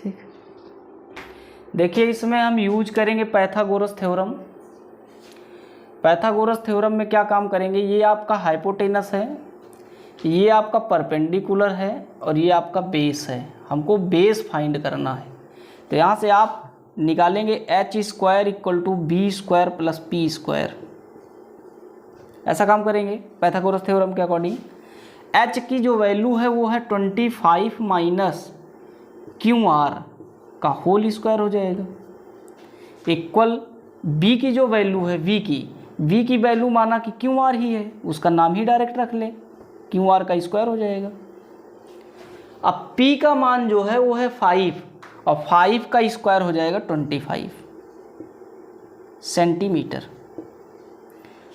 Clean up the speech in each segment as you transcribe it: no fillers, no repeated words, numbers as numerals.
ठीक, देखिए इसमें हम यूज करेंगे पाइथागोरस थ्योरम। पाइथागोरस थ्योरम में क्या काम करेंगे, ये आपका हाइपोटेनस है, ये आपका परपेंडिकुलर है और ये आपका बेस है। हमको बेस फाइंड करना है, तो यहाँ से आप निकालेंगे h square equal to B square plus P square. ऐसा काम करेंगे पाइथागोरस थ्योरम के अकॉर्डिंग। h की जो वैल्यू है वो है 25 माइनस क्यू आर का होल स्क्वायर हो जाएगा, इक्वल b की जो वैल्यू है v की वैल्यू माना कि क्यू आर ही है, उसका नाम ही डायरेक्ट रख ले, क्यू आर का स्क्वायर हो जाएगा। अब p का मान जो है वो है 5 और 5 का स्क्वायर हो जाएगा 25 सेंटीमीटर।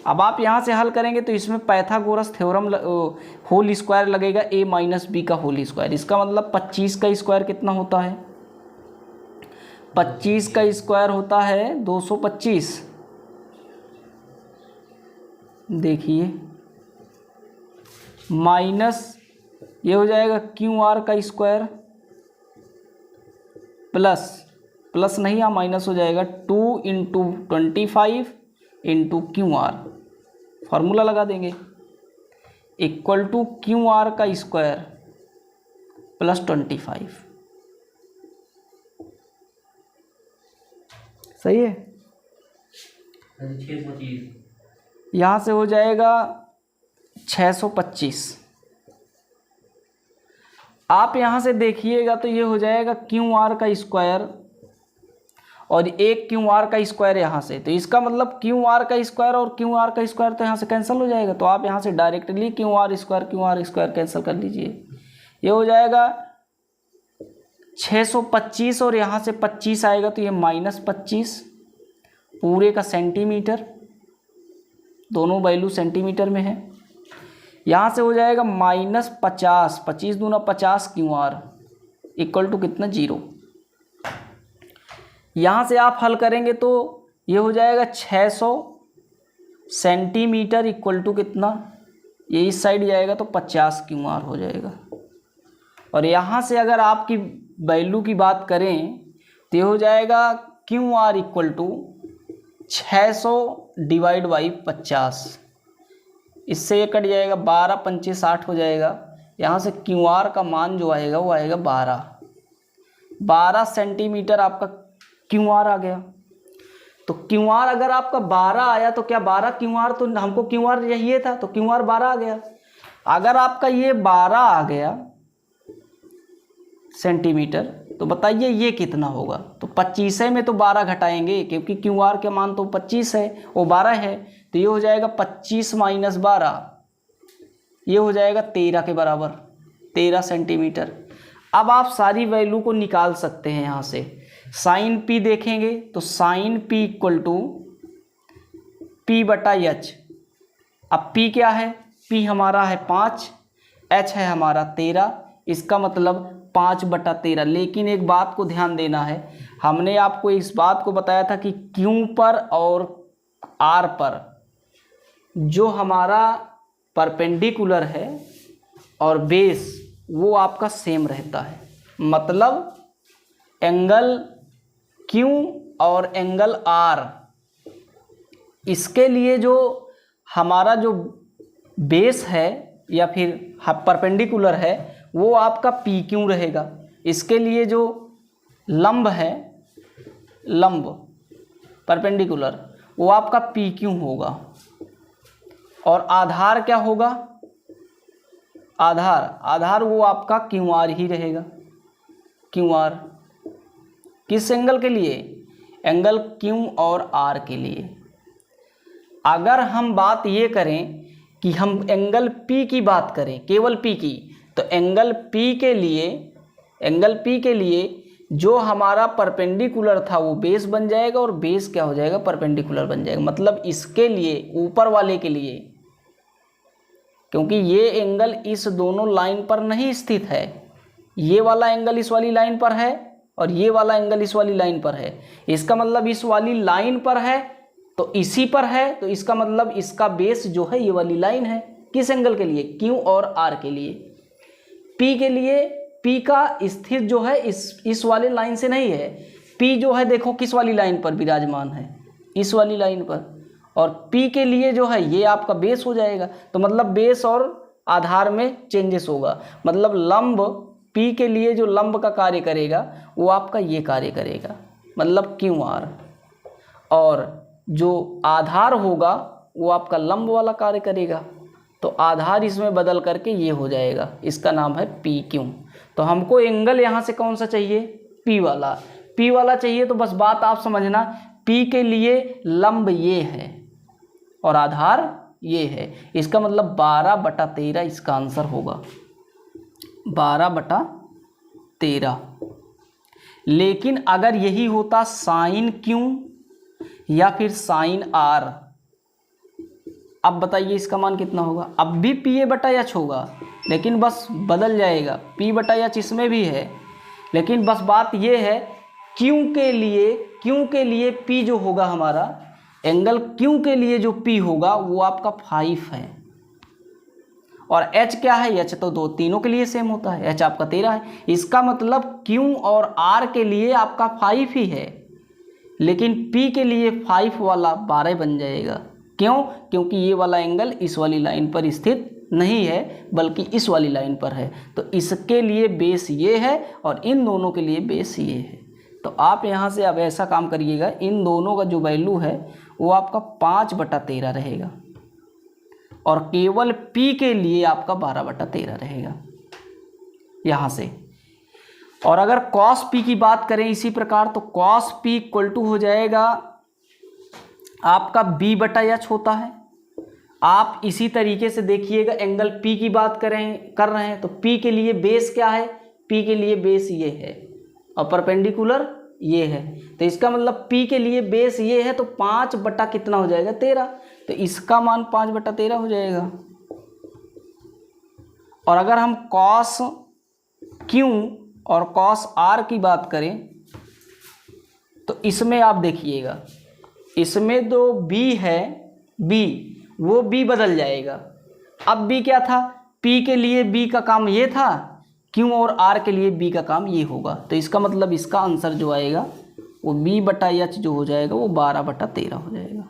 अब आप यहाँ से हल करेंगे तो इसमें पाइथागोरस थ्योरम होल स्क्वायर लगेगा a माइनस बी का होल स्क्वायर। इसका मतलब 25 का स्क्वायर कितना होता है, 25 का स्क्वायर होता है 225। देखिए माइनस ये हो जाएगा क्यू आर का स्क्वायर प्लस नहीं यहाँ माइनस हो जाएगा 2 into 25 into Q R, formula लगा देंगे, इक्वल टू क्यू आर का स्क्वायर प्लस 25। सही है। यहाँ से हो जाएगा 625। आप यहाँ से देखिएगा तो ये हो जाएगा क्यू आर का स्क्वायर और एक क्यू आर का स्क्वायर यहाँ से, तो इसका मतलब क्यू आर का स्क्वायर और क्यू आर का स्क्वायर तो यहाँ से कैंसिल हो जाएगा। तो आप यहाँ से directly Q R square cancel कर लीजिए। ये हो जाएगा 625 और यहाँ से 25 आएगा तो ये -25 पूरे का सेंटीमीटर, दोनों वैल्यू सेंटीमीटर में है। यहाँ से हो जाएगा -50, 25 दूना 50 क्यू आर इक्वल टू कितना 0। यहाँ से आप हल करेंगे तो ये हो जाएगा 600 सेंटीमीटर इक्वल टू कितना, ये इस साइड जाएगा तो 50 क्यू आर हो जाएगा। और यहाँ से अगर आपकी वैल्यू की बात करें तो ये हो जाएगा Q R equal to 600 divide by 50, इससे ये कट जाएगा 12 पंचे 60 हो जाएगा। यहाँ से क्यू आर का मान जो आएगा वो आएगा 12 सेंटीमीटर आपका क्यू आर आ गया। तो क्यू आर अगर आपका 12 आया तो क्या 12 क्यू आर, तो हमको क्यू आर यही था तो क्यू आर 12 आ गया। अगर आपका ये 12 आ गया सेंटीमीटर तो बताइए ये कितना होगा। तो 25 में तो 12 घटाएंगे क्योंकि क्यू आर के मान तो 25 है, वो 12 है, तो ये हो जाएगा 25 माइनस 12, ये हो जाएगा 13 के बराबर, 13 सेंटीमीटर। अब आप सारी वैल्यू को निकाल सकते हैं। यहाँ से साइन पी देखेंगे तो sine P equal to P बटा एच। अब पी क्या है, पी हमारा है 5, एच है हमारा 13, इसका मतलब 5/13। लेकिन एक बात को ध्यान देना है, हमने आपको इस बात को बताया था कि क्यू पर और आर पर जो हमारा परपेंडिकुलर है और बेस वो आपका सेम रहता है। मतलब एंगल क्यू और एंगल आर, इसके लिए जो हमारा जो बेस है या फिर परपेंडिकुलर है वो आपका पी क्यू रहेगा। इसके लिए जो लंब है, लंब परपेंडिकुलर, वो आपका पी क्यू होगा। और आधार क्या होगा, आधार वो आपका क्यू आर ही रहेगा। क्यू आर किस एंगल के लिए, एंगल क्यू और आर के लिए। अगर हम बात ये करें कि हम एंगल पी की बात करें, केवल पी की, तो एंगल पी के लिए जो हमारा परपेंडिकुलर था वो बेस बन जाएगा और बेस क्या हो जाएगा, परपेंडिकुलर बन जाएगा। मतलब इसके लिए, ऊपर वाले के लिए, क्योंकि ये एंगल इस दोनों लाइन पर नहीं स्थित है, ये वाला एंगल इस वाली लाइन पर है और ये वाला एंगल इस वाली लाइन पर है। इसका मतलब इस वाली लाइन पर है तो इसी पर है, तो इसका मतलब इसका बेस जो है ये वाली लाइन है। किस एंगल के लिए, क्यू और आर के लिए। पी के लिए P का स्थित जो है इस वाले लाइन से नहीं है। P जो है देखो किस वाली लाइन पर विराजमान है, इस वाली लाइन पर, और P के लिए जो है ये आपका बेस हो जाएगा। तो मतलब बेस और आधार में चेंजेस होगा, मतलब लंब P के लिए जो लंब का कार्य करेगा वो आपका ये कार्य करेगा, मतलब QR, और जो आधार होगा वो आपका लंब वाला कार्य करेगा। तो आधार इसमें बदल करके ये हो जाएगा, इसका नाम है PQ। तो हमको एंगल यहाँ से कौन सा चाहिए, P वाला। P वाला चाहिए तो बस बात आप समझना, P के लिए लंब ये है और आधार ये है। इसका मतलब 12/13 इसका आंसर होगा, 12/13। लेकिन अगर यही होता साइन Q या फिर साइन R, अब बताइए इसका मान कितना होगा। अब भी PA/H होगा, लेकिन बस बदल जाएगा, P/H इसमें भी है, लेकिन बस बात ये है Q के लिए P जो होगा हमारा, एंगल Q के लिए जो P होगा वो आपका 5 है, और H क्या है, H तो तीनों के लिए सेम होता है, H आपका 13 है। इसका मतलब Q और R के लिए आपका 5 ही है, लेकिन P के लिए 5 वाला 12 बन जाएगा। क्यों? क्योंकि ये वाला एंगल इस वाली लाइन पर स्थित नहीं है, बल्कि इस वाली लाइन पर है। तो इसके लिए बेस ये है और इन दोनों के लिए बेस ये है। तो आप यहाँ से अब ऐसा काम करिएगा, इन दोनों का जो वैल्यू है वो आपका 5/13 रहेगा, और केवल P के लिए आपका 12/13 रहेगा यहाँ से। और अगर cos P की बात करें इसी प्रकार, तो cos P इक्वल टू हो जाएगा आपका B/H होता है। आप इसी तरीके से देखिएगा, एंगल P की बात कर रहे हैं तो P के लिए बेस क्या है, P के लिए बेस ये है और परपेंडिकुलर ये है। तो इसका मतलब P के लिए बेस ये है, तो 5 कितना हो जाएगा, 13। तो इसका मान 5/13 हो जाएगा। और अगर हम cos Q और cos R की बात करें तो इसमें आप देखिएगा, इसमें जो B है, B वो B बदल जाएगा। अब B क्या था, P के लिए B का काम ये था, Q और R के लिए B का काम ये होगा। तो इसका मतलब इसका आंसर जो आएगा वो B/H जो हो जाएगा वो 12/13 हो जाएगा।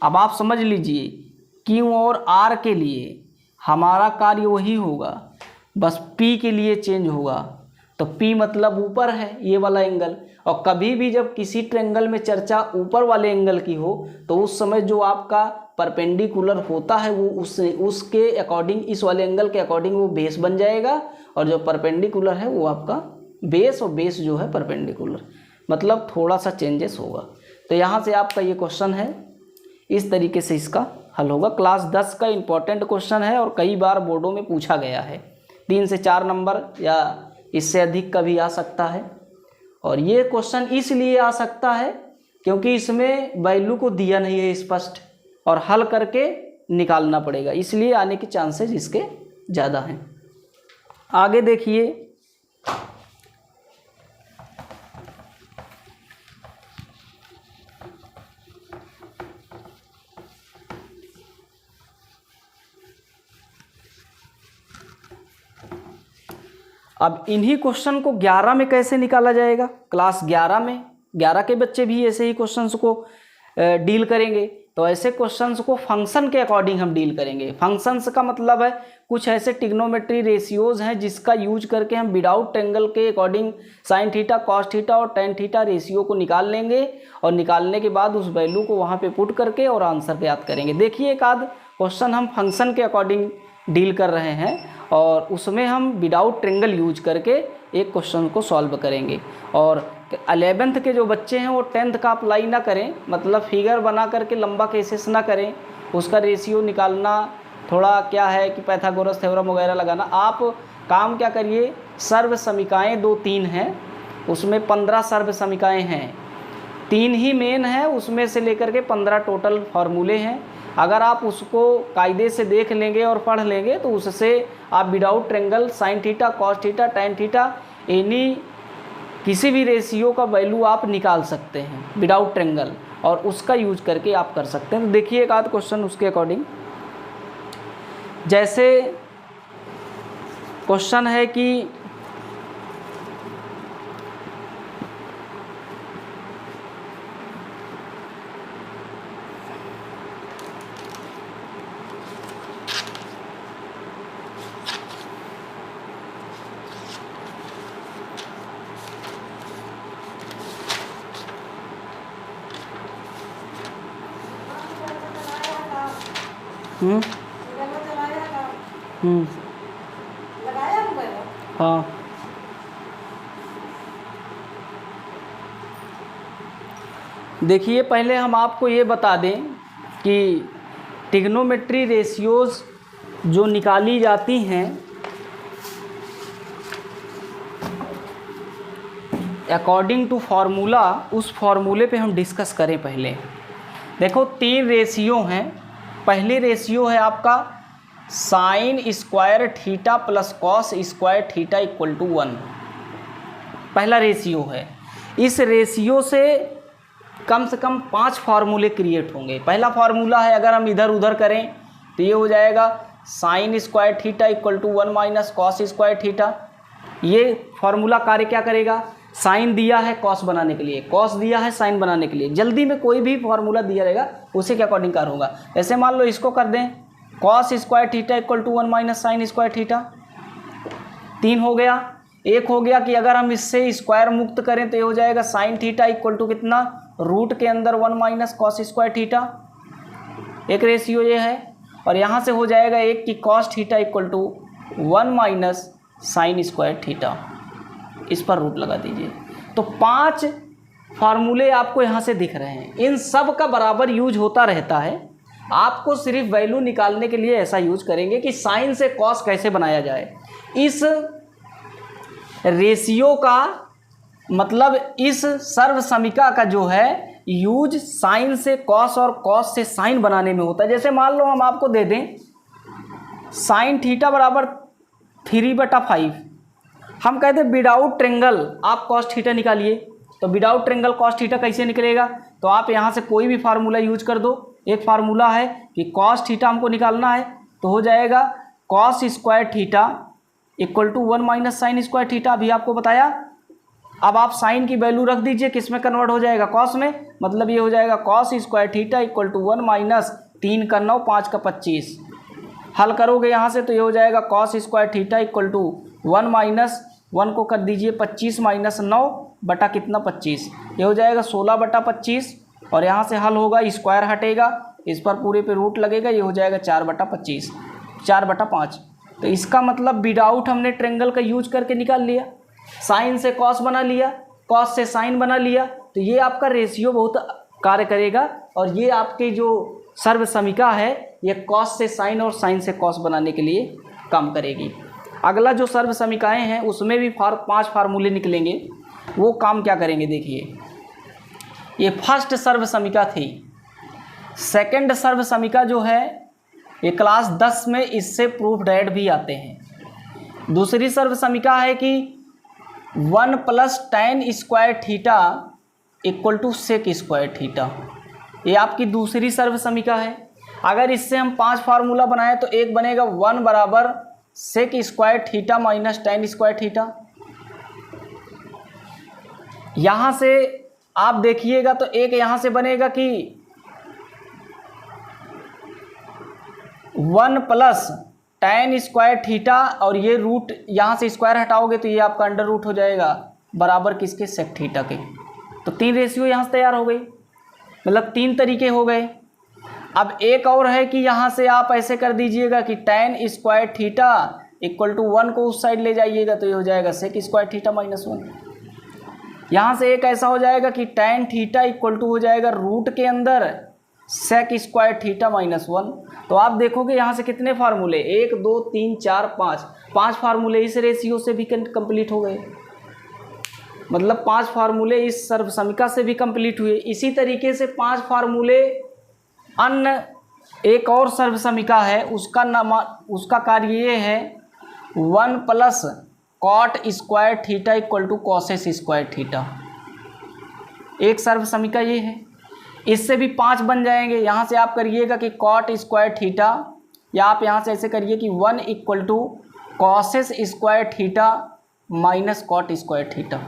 अब आप समझ लीजिए, Q और R के लिए हमारा कार्य वही होगा, बस P के लिए चेंज होगा। तो P मतलब ऊपर है ये वाला एंगल, और कभी भी जब किसी ट्रायंगल में चर्चा ऊपर वाले एंगल की हो तो उस समय जो आपका परपेंडिकुलर होता है वो उसके अकॉर्डिंग, इस वाले एंगल के अकॉर्डिंग वो बेस बन जाएगा, और जो परपेंडिकुलर है वो आपका बेस, और बेस जो है परपेंडिकुलर, मतलब थोड़ा सा चेंजेस होगा। तो यहाँ से आपका ये क्वेश्चन है, इस तरीके से इसका हल होगा। क्लास 10 का इम्पोर्टेंट क्वेश्चन है और कई बार बोर्डों में पूछा गया है, 3 से 4 नंबर या इससे अधिक का भी आ सकता है। और ये क्वेश्चन इसलिए आ सकता है क्योंकि इसमें वैल्यू को दिया नहीं है स्पष्ट, और हल करके निकालना पड़ेगा, इसलिए आने के चांसेस इसके ज़्यादा हैं। आगे देखिए, अब इन्हीं क्वेश्चन को 11 में कैसे निकाला जाएगा। क्लास 11 में 11 के बच्चे भी ऐसे ही क्वेश्चंस को डील करेंगे। तो ऐसे क्वेश्चंस को फंक्शन के अकॉर्डिंग हम डील करेंगे। फंक्शंस का मतलब है कुछ ऐसे ट्रिग्नोमेट्री रेशियोज हैं जिसका यूज करके हम विदाउट ट्रायंगल के according sine theta, cos theta और टेन थीटा रेशियो को निकाल लेंगे, और निकालने के बाद उस वैल्यू को वहाँ पे पुट करके और आंसर ज्ञात करेंगे। देखिए, एक आध क्वेश्चन हम फंक्शन के अकॉर्डिंग डील कर रहे हैं और उसमें हम विदाउट ट्रायंगल यूज करके एक क्वेश्चन को सॉल्व करेंगे। और 11th के जो बच्चे हैं वो 10th का अप्लाई ना करें, मतलब फिगर बना करके लंबा केसेस ना करें, उसका रेशियो निकालना थोड़ा क्या है कि पाइथागोरस थ्योरम वगैरह लगाना। आप काम क्या करिए, सर्व समीकाएँ 2-3 हैं, उसमें 15 सर्व समीकाएँ हैं, 3 ही मेन हैं, उसमें से लेकर के 15 टोटल फार्मूले हैं। अगर आप उसको कायदे से देख लेंगे और पढ़ लेंगे तो उससे आप without triangle sine theta, cos theta, tan theta any किसी भी रेशियो का वैल्यू आप निकाल सकते हैं विदाउट ट्रायंगल, और उसका यूज करके आप कर सकते हैं। तो देखिए एक आध क्वेश्चन उसके अकॉर्डिंग, जैसे क्वेश्चन है कि हम्म हाँ देखिए, पहले हम आपको ये बता दें कि ट्रिग्नोमेट्री रेशियोज जो निकाली जाती हैं अकॉर्डिंग टू फार्मूला, उस फार्मूले पे हम डिस्कस करें। पहले देखो 3 रेशियो हैं। पहले रेशियो है आपका sine square theta plus cos square theta equal to 1। पहला रेशियो है। इस रेशियो से कम 5 फार्मूले क्रिएट होंगे। पहला फार्मूला है, अगर हम इधर उधर करें तो ये हो जाएगा sine square theta equal to 1 minus cos square theta. ये फार्मूला कार्य क्या करेगा? साइन दिया है कॉस बनाने के लिए, कॉस दिया है साइन बनाने के लिए। जल्दी में कोई भी फार्मूला दिया रहेगा उसी के अकॉर्डिंग कार्य होगा। ऐसे मान लो इसको कर दें cos square theta equal to 1 minus sine square theta. 3 हो गया। एक हो गया कि अगर हम इससे स्क्वायर मुक्त करें तो ये हो जाएगा साइन थीटा इक्वल टू कितना, रूट के अंदर 1 माइनस कॉस स्क्वायर थीटा। एक रेशियो ये है। और यहाँ से हो जाएगा एक कि cos theta equal to 1 minus sine square theta. इस पर रूट लगा दीजिए। तो 5 फार्मूले आपको यहाँ से दिख रहे हैं। इन सब का बराबर यूज होता रहता है। आपको सिर्फ वैल्यू निकालने के लिए ऐसा यूज करेंगे कि साइन से कॉस कैसे बनाया जाए। इस रेशियो का मतलब इस सर्व समीका का जो है यूज साइन से कॉस और कॉस से साइन बनाने में होता है। जैसे मान लो हम आपको दे दें साइन थीटा बराबर 3/5, हम कहते हैं विदाउट ट्रेंगल आप कॉस थीटा निकालिए। तो विदाउट ट्रेंगल कॉस थीटा कैसे निकलेगा? तो आप यहाँ से कोई भी फार्मूला यूज कर दो। एक फार्मूला है कि कॉस थीटा हमको निकालना है तो हो जाएगा cos square theta equal to 1 minus sine square theta. अभी आपको बताया। अब आप साइन की वैल्यू रख दीजिए, किस में कन्वर्ट हो जाएगा? कॉस में। मतलब ये हो जाएगा cos square theta equal to 1 minus 3 का 9 5 का 25। हल करोगे यहाँ से तो ये हो जाएगा cos square theta equal to 1 minus 1 को कर दीजिए 25 माइनस 9 बटा कितना 25, ये हो जाएगा 16/25। और यहाँ से हल होगा, स्क्वायर हटेगा, इस पर पूरे पे रूट लगेगा, ये हो जाएगा 4/25, 4/5। तो इसका मतलब विदाउट हमने ट्रेंगल का यूज करके निकाल लिया। साइन से कॉस बना लिया, कॉस से साइन बना लिया। तो ये आपका रेशियो बहुत कार्य करेगा। और ये आपके जो सर्व समीका है ये कॉस से साइन और साइन से कॉस बनाने के लिए काम करेगी। अगला जो सर्व समीकाएँ हैं उसमें भी 5 फार्मूले निकलेंगे। वो काम क्या करेंगे देखिए। ये फर्स्ट सर्व समीका थी। सेकंड सर्व समीका जो है ये क्लास 10 में इससे प्रूफ डेड भी आते हैं। दूसरी सर्व समीका है कि 1 plus tan square theta equal to sec square theta. ये आपकी दूसरी सर्व समीका है। अगर इससे हम 5 फार्मूला बनाएं तो एक बनेगा 1 बराबर sec square theta minus tan square theta. यहाँ से आप देखिएगा तो एक यहाँ से बनेगा कि 1 प्लस tan स्क्वायर थीटा, और ये रूट यहाँ से स्क्वायर हटाओगे तो ये आपका अंडर रूट हो जाएगा बराबर किसके, सेक थीटा के। तो 3 रेशियो यहाँ से तैयार हो गई, मतलब 3 तरीके हो गए। अब एक और है कि यहाँ से आप ऐसे कर दीजिएगा कि tan square theta equal to 1 को उस साइड ले जाइएगा तो ये हो जाएगा सेक स्क्वायर थीटा माइनस 1। यहाँ से एक ऐसा हो जाएगा कि tan थीटा इक्वल टू हो जाएगा रूट के अंदर सेक स्क्वायर थीटा माइनस 1। तो आप देखोगे यहाँ से कितने फार्मूले, 1 2 3 4 5 फार्मूले इस रेशियो से भी कंप्लीट हो गए। मतलब 5 फार्मूले इस सर्व समीका से भी कंप्लीट हुए। इसी तरीके से 5 फार्मूले अन्य एक और सर्व समीका है, उसका कार्य ये है 1 plus cot square theta equal to cosec square theta. एक सर्व समीका ये है। इससे भी 5 बन जाएंगे। यहाँ से आप करिएगा कि कॉट स्क्वायर थीटा, या आप यहाँ से ऐसे करिए कि 1 equal to cosec square theta minus cot square theta.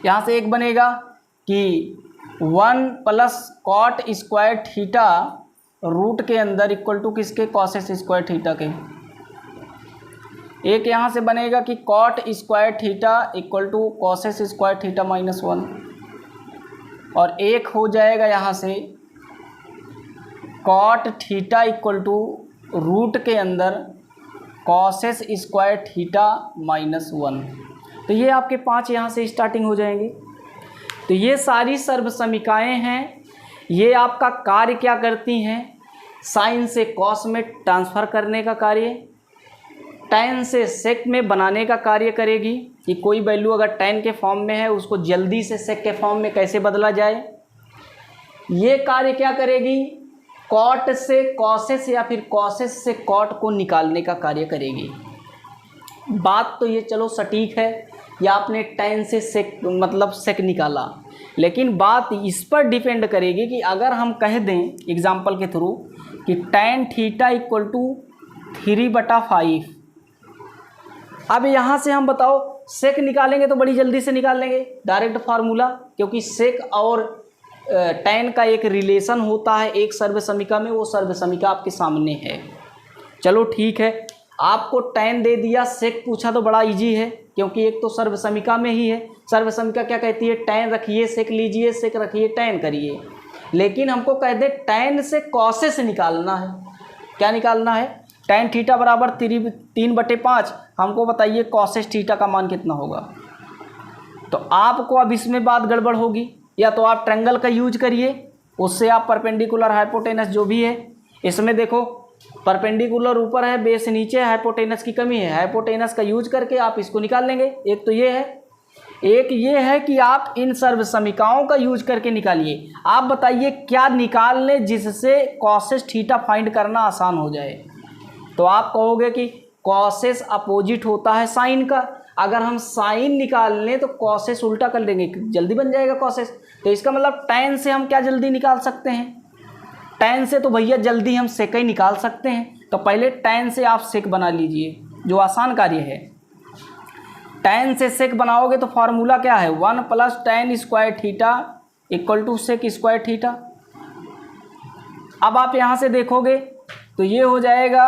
यहाँ से एक बनेगा कि 1 plus cot square theta root के अंदर इक्वल टू किसके, कॉसेस स्क्वायर थीटा के। एक यहाँ से बनेगा कि cot square theta equal to cosec square theta minus 1। और एक हो जाएगा यहाँ से cot theta equal to root के अंदर कॉसेस स्क्वायर थीटा -1। तो ये आपके 5 यहाँ से स्टार्टिंग हो जाएंगे। तो ये सारी सर्वसमीकाएँ हैं। ये आपका कार्य क्या करती हैं? साइन से कॉस में ट्रांसफ़र करने का कार्य, टैन से सेक में बनाने का कार्य करेगी कि कोई वैल्यू अगर टैन के फॉर्म में है उसको जल्दी से सेक के फॉर्म में कैसे बदला जाए। ये कार्य क्या करेगी? कॉट से कॉसेस या फिर कॉसेस से कॉट को निकालने का कार्य करेगी। बात तो ये चलो सटीक है, या आपने टैन से सेक मतलब सेक निकाला, लेकिन बात इस पर डिपेंड करेगी कि अगर हम कह दें एग्जाम्पल के थ्रू कि टैन थीटा इक्वल टू 3/5। अब यहाँ से हम बताओ सेक निकालेंगे तो बड़ी जल्दी से निकाल लेंगे डायरेक्ट फार्मूला, क्योंकि सेक और टैन का एक रिलेशन होता है एक सर्वसमीका में, वो सर्वसमीका आपके सामने है। चलो ठीक है, आपको टैन दे दिया, सेक पूछा तो बड़ा इजी है, क्योंकि एक तो सर्वसमीका में ही है। सर्वसमीका क्या कहती है? टैन रखिए सेक लीजिए, सेक रखिए टैन करिए। लेकिन हमको कह दे टैन से कॉसेस निकालना है। क्या निकालना है? टैन थीटा बराबर 3/5। हमको बताइए कॉसेस थीटा का मान कितना होगा। तो आपको अब इसमें बात गड़बड़ होगी, या तो आप ट्रायंगल का यूज करिए, उससे आप परपेंडिकुलर हाइपोटेनस जो भी है, इसमें देखो परपेंडिकुलर ऊपर है, बेस नीचे है, हाइपोटेनस की कमी है, हाइपोटेनस का यूज करके आप इसको निकाल लेंगे। एक तो ये है, एक ये है कि आप इन सर्वसमीकाओं का यूज करके निकालिए। आप बताइए क्या निकाल लें जिससे कॉसेस थीटा फाइंड करना आसान हो जाए। तो आप कहोगे कि कॉसेस अपोजिट होता है साइन का, अगर हम साइन निकाल लें तो कॉसेस उल्टा कर लेंगे, जल्दी बन जाएगा कॉसेस। तो इसका मतलब टैन से हम क्या जल्दी निकाल सकते हैं? टैन से तो भैया जल्दी हम सेक ही निकाल सकते हैं। तो पहले टैन से आप सेक बना लीजिए, जो आसान कार्य है। टैन से सेक बनाओगे तो फार्मूला क्या है? 1 + tan square theta equal to sec square theta. अब आप यहाँ से देखोगे तो ये हो जाएगा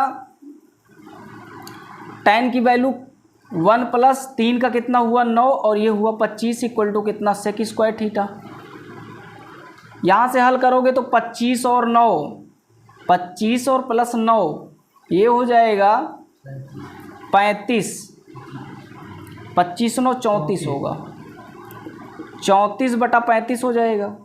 टैन की वैल्यू 1 + 3 का कितना हुआ 9, और ये हुआ 25 इक्वल टू कितना सेक स्क्वायर थीटा। यहाँ से हल करोगे तो 25 और 9, 25 और +9 ये हो जाएगा 35। 25 9 34 होगा, 34/35 हो जाएगा,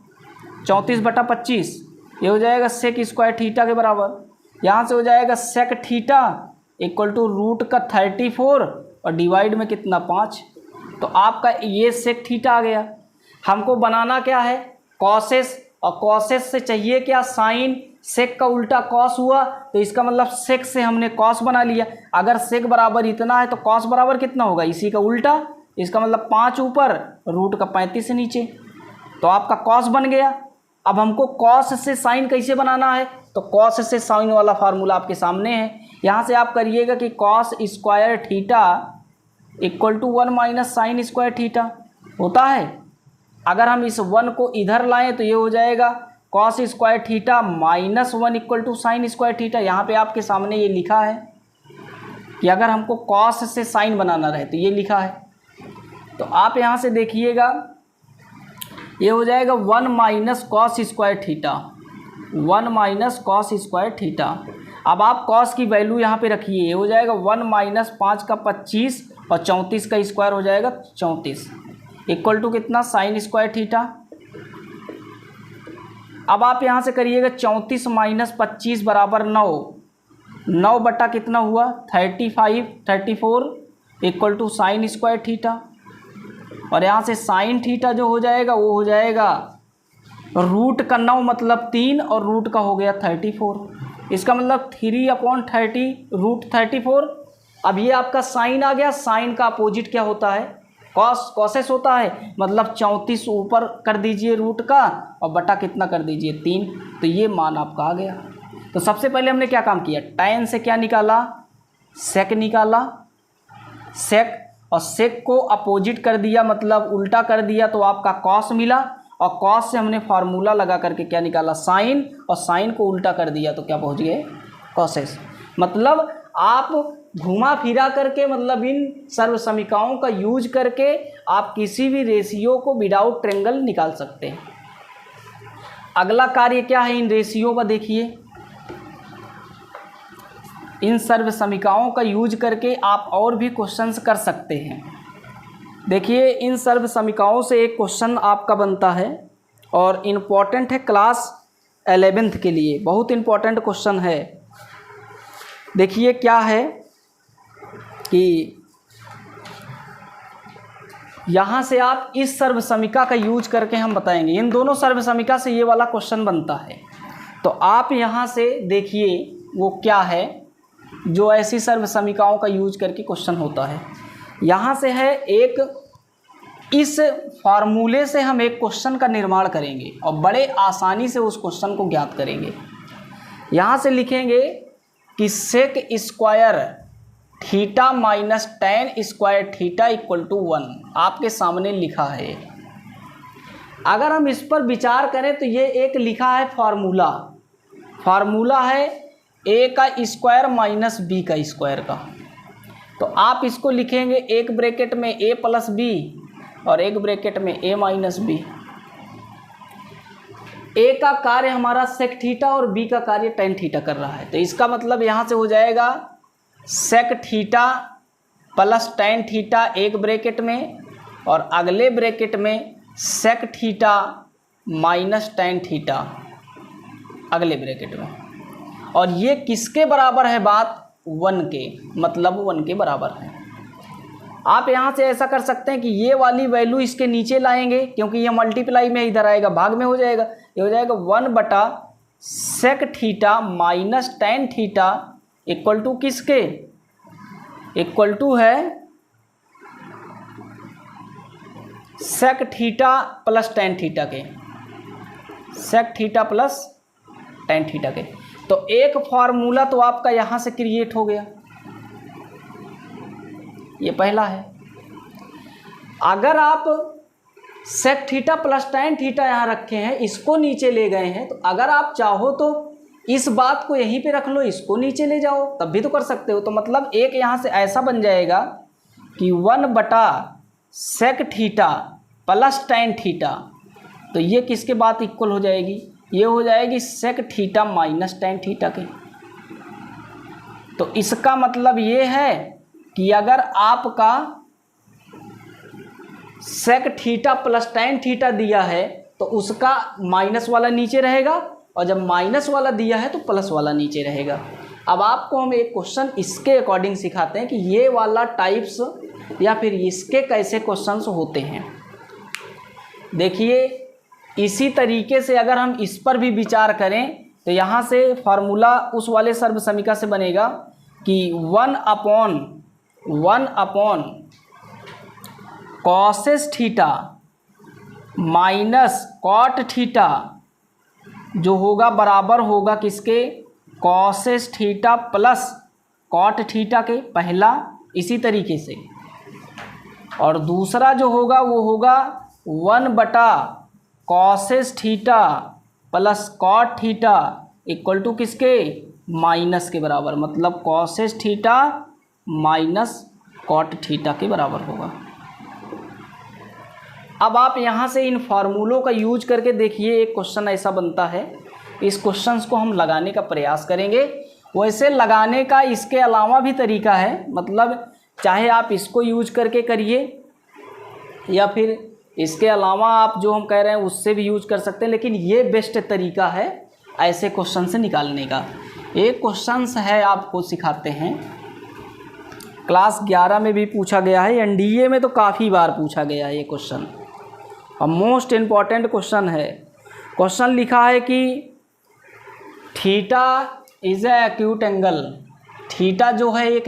34/25 ये हो जाएगा सेक स्क्वायर थीटा के बराबर। यहाँ से हो जाएगा sec theta equal to root का 34 और डिवाइड में कितना 5। तो आपका ये सेक थीटा आ गया। हमको बनाना क्या है? कॉसेस, और कॉसेस से चाहिए क्या? साइन। सेक का उल्टा कॉस हुआ, तो इसका मतलब सेक से हमने कॉस बना लिया। अगर सेक बराबर इतना है तो कॉस बराबर कितना होगा? इसी का उल्टा। इसका मतलब 5 ऊपर, रूट का 35 नीचे, तो आपका कॉस बन गया। अब हमको कॉस से साइन कैसे बनाना है? तो कॉस से साइन वाला फार्मूला आपके सामने है। यहाँ से आप करिएगा कि cos square theta equal to 1 - sine square theta होता है। अगर हम इस 1 को इधर लाएं तो ये हो जाएगा cos square theta -1 equal to sine square theta. यहाँ पे आपके सामने ये लिखा है कि अगर हमको कॉस से साइन बनाना रहे तो ये लिखा है। तो आप यहाँ से देखिएगा ये हो जाएगा 1 - cos square theta, 1 - cos square theta. अब आप कॉस की वैल्यू यहाँ पे रखिए, ये हो जाएगा 1 - 5 का 25 और 34 का स्क्वायर हो जाएगा 34 इक्वल टू कितना साइन स्क्वायर थीटा। अब आप यहाँ से करिएगा 34 - 25 बराबर 9, 9 बटा कितना हुआ 34 equal to sine square theta. और यहाँ से साइन थीटा जो हो जाएगा वो हो जाएगा रूट का 9 मतलब 3 और रूट का हो गया 34। इसका मतलब 3/30 रूट 34। अब ये आपका साइन आ गया। साइन का अपोजिट क्या होता है? कॉसेस होता है। मतलब 34 ऊपर कर दीजिए रूट का और बटा कितना कर दीजिए 3। तो ये मान आपका आ गया। तो सबसे पहले हमने क्या काम किया? टैन से क्या निकाला? सेक निकाला। सेक और सेक को अपोजिट कर दिया, मतलब उल्टा कर दिया, तो आपका कॉस मिला। और कॉस से हमने फार्मूला लगा करके क्या निकाला? साइन। और साइन को उल्टा कर दिया तो क्या पहुंच गए? कॉसेस। मतलब आप घुमा फिरा करके, मतलब इन सर्वसमीकाओं का यूज करके आप किसी भी रेशियो को विदाउट ट्रायंगल निकाल सकते हैं। अगला कार्य क्या है इन रेशियो का? देखिए इन सर्व समीकरणों का यूज करके आप और भी क्वेश्चंस कर सकते हैं। देखिए इन सर्व समीकरणों से एक क्वेश्चन आपका बनता है और इम्पॉर्टेंट है क्लास 11th के लिए, बहुत इम्पॉर्टेंट क्वेश्चन है। देखिए क्या है कि यहाँ से आप इस सर्व समीकरण का यूज करके हम बताएंगे, इन दोनों सर्व समीकरण से ये वाला क्वेश्चन बनता है। तो आप यहाँ से देखिए वो क्या है जो ऐसी सर्व समीकरणों का यूज करके क्वेश्चन होता है। यहाँ से है एक, इस फार्मूले से हम एक क्वेश्चन का निर्माण करेंगे और बड़े आसानी से उस क्वेश्चन को ज्ञात करेंगे। यहाँ से लिखेंगे कि sec square theta minus tan square theta equal to 1, आपके सामने लिखा है। अगर हम इस पर विचार करें तो ये एक लिखा है फार्मूला है a का स्क्वायर माइनस b का स्क्वायर का। तो आप इसको लिखेंगे एक ब्रैकेट में a प्लस b और एक ब्रैकेट में a माइनस b। a का कार्य हमारा सेक थीटा और b का कार्य टेन थीटा कर रहा है, तो इसका मतलब यहाँ से हो जाएगा sec theta plus tan theta एक ब्रैकेट में और अगले ब्रैकेट में sec theta minus tan theta अगले ब्रैकेट में। और ये किसके बराबर है बात? 1 के, मतलब 1 के बराबर है। आप यहाँ से ऐसा कर सकते हैं कि ये वाली वैल्यू इसके नीचे लाएंगे, क्योंकि ये मल्टीप्लाई में इधर आएगा, भाग में हो जाएगा। ये हो जाएगा 1 बटा sec theta minus tan theta equal to किसके? इक्वल टू है sec theta plus tan theta के, sec theta plus tan theta के। तो एक फार्मूला तो आपका यहाँ से क्रिएट हो गया, ये पहला है। अगर आप sec theta plus tan theta यहाँ रखे हैं, इसको नीचे ले गए हैं, तो अगर आप चाहो तो इस बात को यहीं पे रख लो, इसको नीचे ले जाओ, तब भी तो कर सकते हो। तो मतलब एक यहाँ से ऐसा बन जाएगा कि 1 बटा sec theta plus tan theta, तो ये किसके बात इक्वल हो जाएगी? ये हो जाएगी sec theta minus tan theta के। तो इसका मतलब ये है कि अगर आपका sec theta plus tan theta दिया है तो उसका माइनस वाला नीचे रहेगा, और जब माइनस वाला दिया है तो प्लस वाला नीचे रहेगा। अब आपको हम एक क्वेश्चन इसके अकॉर्डिंग सिखाते हैं कि ये वाला टाइप्स या फिर इसके कैसे क्वेश्चंस होते हैं। देखिए इसी तरीके से अगर हम इस पर भी विचार करें तो यहाँ से फार्मूला उस वाले सर्व समीकरण से बनेगा कि 1 upon cosec theta minus cot theta जो होगा बराबर होगा किसके? Cosec theta plus cot theta के, पहला। इसी तरीके से और दूसरा जो होगा वो होगा 1 बटा cosec theta plus cot theta equal to किसके? माइनस के बराबर, मतलब cosec theta minus cot theta के बराबर होगा। अब आप यहाँ से इन फार्मूलों का यूज करके देखिए एक क्वेश्चन ऐसा बनता है। इस क्वेश्चन को हम लगाने का प्रयास करेंगे। वैसे लगाने का इसके अलावा भी तरीका है, मतलब चाहे आप इसको यूज करके करिए या फिर इसके अलावा आप जो हम कह रहे हैं उससे भी यूज कर सकते हैं, लेकिन ये बेस्ट तरीका है ऐसे क्वेश्चन से निकालने का। एक क्वेश्चन है आपको सिखाते हैं, क्लास 11 में भी पूछा गया है, एनडीए में तो काफ़ी बार पूछा गया है ये क्वेश्चन और मोस्ट इम्पॉर्टेंट क्वेश्चन है। क्वेश्चन लिखा है कि theta is a acute angle, theta जो है एक